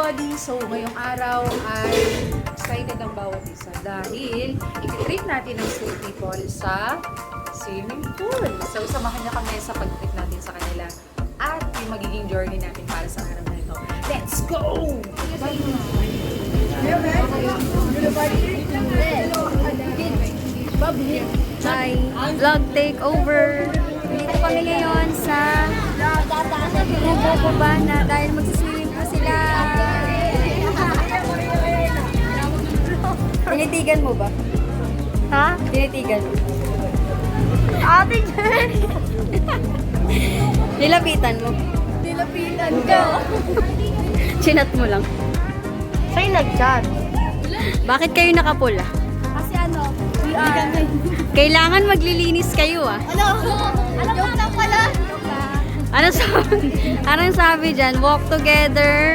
everybody! So, ngayong araw ay excited ang bawat isa dahil i-treat natin ang street people sa swimming pool. So, samahan niya kami sa pag-treat natin sa kanila at yung magiging journey natin para sa araw na ito. Let's go! Hi! Vlog takeover! Dito kami ngayon sa Bububana dahil magsiswimming po sila. Tinitigan mo ba? Ha? Tinitigan mo? Ate Jen! Nilapitan mo? Nilapitan ka! Chinat mo lang. Sa'yo nag-chat. Bakit kayo nakapula? Kasi ano, we are... Kailangan maglilinis kayo ah. Ano? Joke lang pala. Anong sabi dyan? Walk together.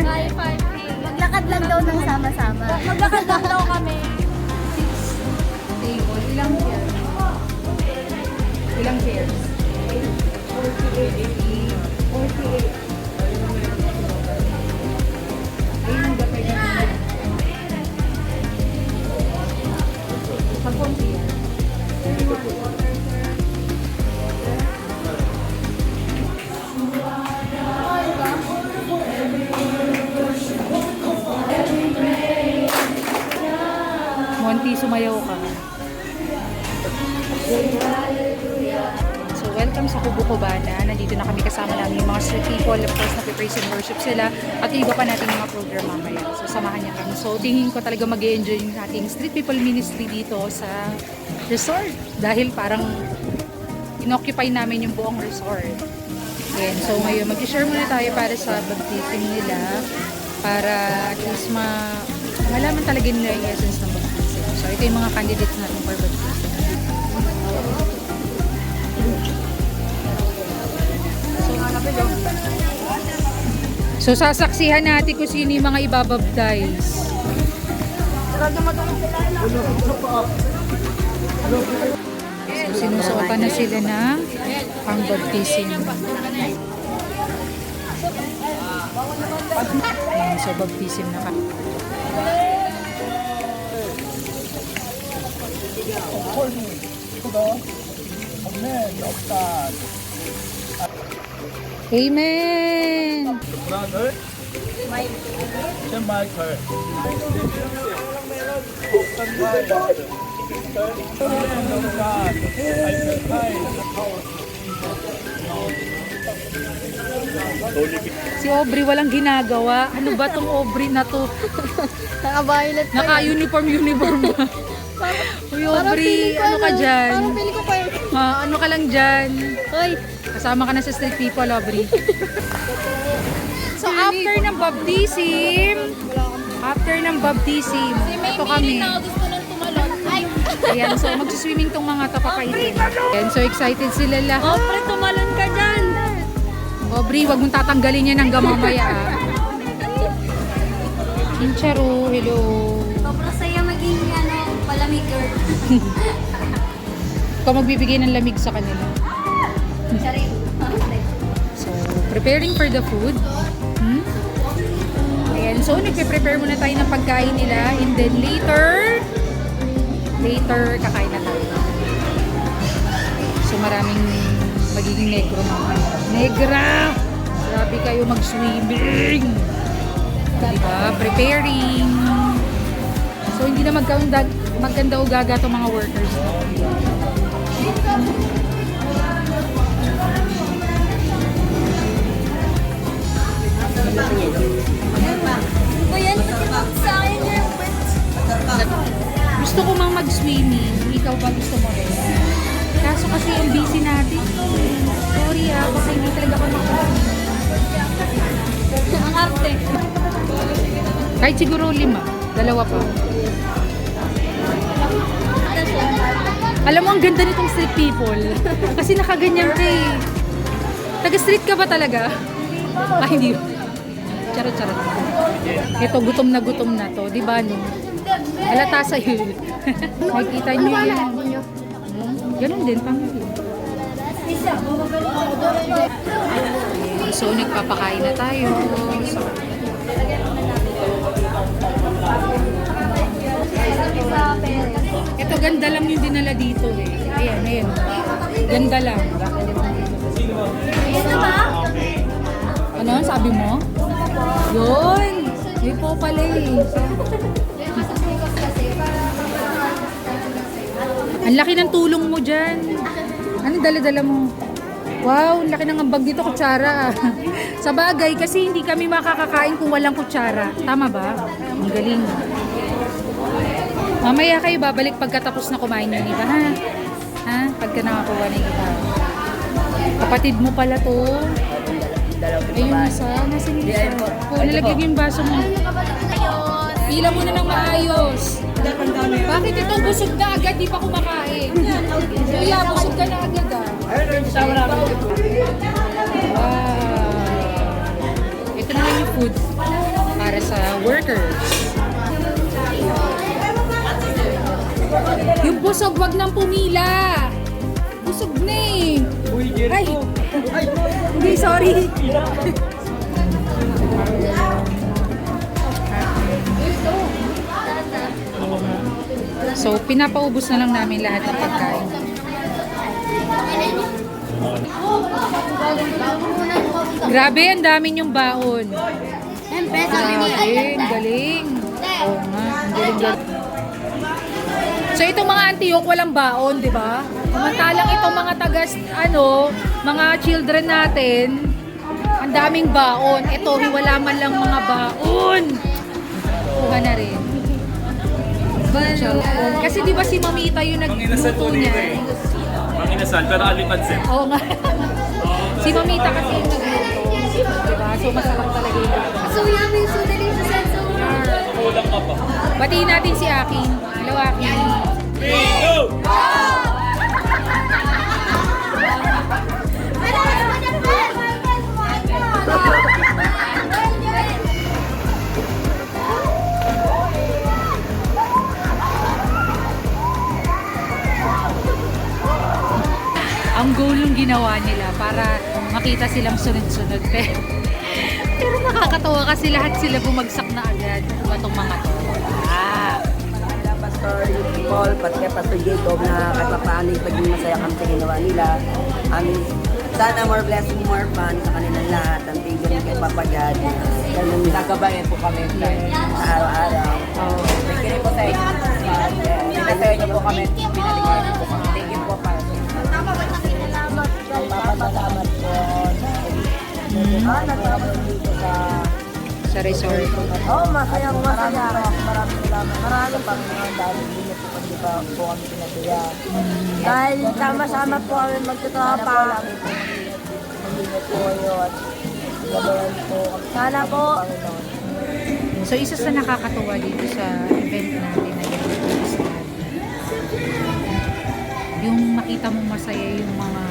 Maglakad lang daw ng sama-sama. Maglakad lang daw kami. Table. Ilang chairs? Ilang chairs? 48. Ayun ang gapay na. Sa konti yan. Monty, sumayaw ka. So, welcome sa Kubo Cubana. Nandito na kami kasama namin yung mga street people. Of course, na-praise and worship sila. At yung iba pa natin mga program mamaya. So, samahan niya kami. So, tingin ko talaga mag-enjoy yung ating street people ministry dito sa resort. Dahil parang inoccupy namin yung buong resort. Ayan. So, ngayon, mag-share muna tayo para sa baptism nila. Para at least malaman talaga nila yung essence ng baptism. So, ito yung mga candidates natin for baptism. So, sasaksihan natin kung sino yung mga ibabaptize. So, sinusuotan na sila ng pang-baptism. Ayan, so, baptism na kami. Amen! Brother, St. Michael. Si Aubrey walang ginagawa. Ano ba tong Aubrey na to? Naka-violet pa Naka-uniform ba? Uy, Aubrey, ano ka dyan? Parang pili ko pa yun. Ano ka lang dyan? Hoy! Kasama ka na sa street people, Aubrey. So, after ng baptism, ito kami. gusto nang tumalon. Ay! Ayan, so magsiswimming tong mga tapapaitin. Ayan, so excited sila lahat. Pre, tumalon ka dyan! Aubrey, wag mong tatanggalin yan hanggang mamaya. Chincharo, hello. Sobrang saya maging palamig girl. Ikaw magbibigay ng lamig sa kanila. Charing. So, preparing for the food. Ayan, so nagpe-prepare muna tayo ng pagkain nila and then later kakain na tayo. So, maraming magiging negro mamaya. Negra! Grabe kayo mag-swimming! Diba? Preparing. So, hindi na maganda o gaga itong mga workers. O yan, pakibag sa akin yung Gusto ko mang mag-swimming. Ikaw ba gusto mo rin? Kaso kasi yung busy natin. Sorry baka hindi talaga ako makaswimming. Ang arte. Kahit siguro 5. 2 pa. Alam mo, ang ganda nitong street people. Kasi nakaganyan ka eh. Taga-street ka ba talaga? Ay, hindi. Charot-charot. Ito, gutom na to. Di ba, no? Halata sa'yo. Nakikita niyo yan. Ganun din, pamilya. So, nagpapakain na tayo. So, Ito, ganda lang yung dinala dito eh. Ayan, ayan. Ganda lang. Ito ba? Ano, sabi mo? Yun! May po pala eh. Ang laki ng tulong mo dyan. Anong dala-dala mo? Wow, ang laki ng ambag dito, kutsara. Sa bagay, kasi hindi kami makakakain kung walang kutsara. Tama ba? Ang galing. Mamaya kayo babalik pagkatapos na kumain yung iba, ha? Ha? Pagka nakakuha na yung iba. Kapatid mo pala to. Ayun, nasa nilisa. Oh, nalagyan yung baso mo. Pila mo na ng maayos. Bakit ito busog na agad, di pa kumakain? Kuya, busog ka na agad ah. Wow. Ito na lang yung food para sa workers. Yung busog, wag nang pumila. Busog na eh. Ay, hindi, sorry. So, pinapaubos na lang namin lahat ng pagkain. Grabe, ang dami yung baon. Siyempre, sabi ni Grabe, ang galing. Oo nga, ang galing. So, itong mga antiyok walang baon, di ba? Samantalang itong mga tagas, mga children natin, ang daming baon. Ito, wala man lang mga baon. Kuha na rin. Kasi di ba si Mamita yung nagluto niya? Manginasal, pero alipansin. Oo nga. Si Mamita kasi yung nagluto. Diba? So masarap talaga yung luto. So yummy, so delicious, and so Kulang ka pa. Batiin natin si Aking. Hello, Aking. Go! Ang goal yung ginawa nila para makita silang sunod-sunod. Pero nakakatawa kasi lahat sila bumagsak na agad. Itong mga to. Pastor Paul, pati kay Pastor Jacob na kahit pa paano yung paging masaya kami sa ginawa nila. Sana more blessing, more fun sa kanilang lahat. Ang tigil kay Papa God. Ganun nagabayan po kami sa araw-araw. Thank you rin po sa inyo. Pinasaya niyo po kami. Pinaligayan niyo po kami. Thank you po pa. Papasalamat po. Nagpapasalamat dito Sa resort. masaya. Maraming salamat. Maraming Panginoon dahil hindi niyo po kami po kami pinasaya. Dahil sama-sama po kami magtutropa. Hindi niyo po yun. Gabayan po kami. Sana po. So isa sa nakakatuwa dito sa event natin na yung makita mong masaya yung mga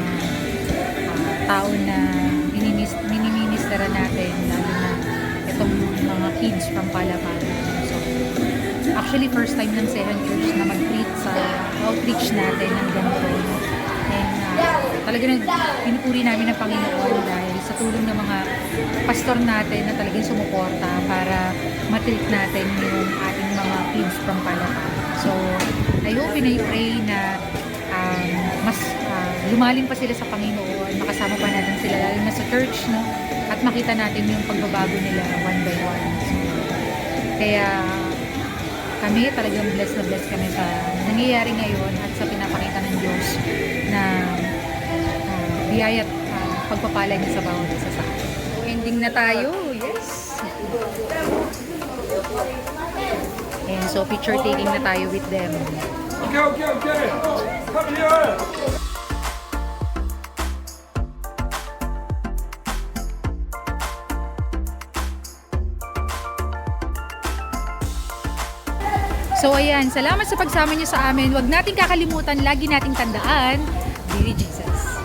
tao na miniministera natin, lalo na itong mga kids from Palapan. So, actually first time ng Seven Church na mag-treat sa outreach natin ng ganito. And talagang pinupuri namin ng Panginoon dahil sa tulong ng mga pastor natin na talagang sumuporta para matreat natin yung ating mga kids from Palapan. So, I hope and I pray na mas lumalim pa sila sa Panginoon, makasama pa natin sila lalo na sa church, no? At makita natin yung pagbabago nila one by one. So, kaya kami talagang blessed na blessed kami sa nangyayari ngayon at sa pinapakita ng Diyos na biyaya at pagpapala niya sa bawat isa sa atin. So, ending na tayo, yes! And so picture taking na tayo with them. Okay. Come here. So ayan, salamat sa pagsama niyo sa amin. Huwag nating kakalimutan, lagi nating tandaan, Baby Jesus.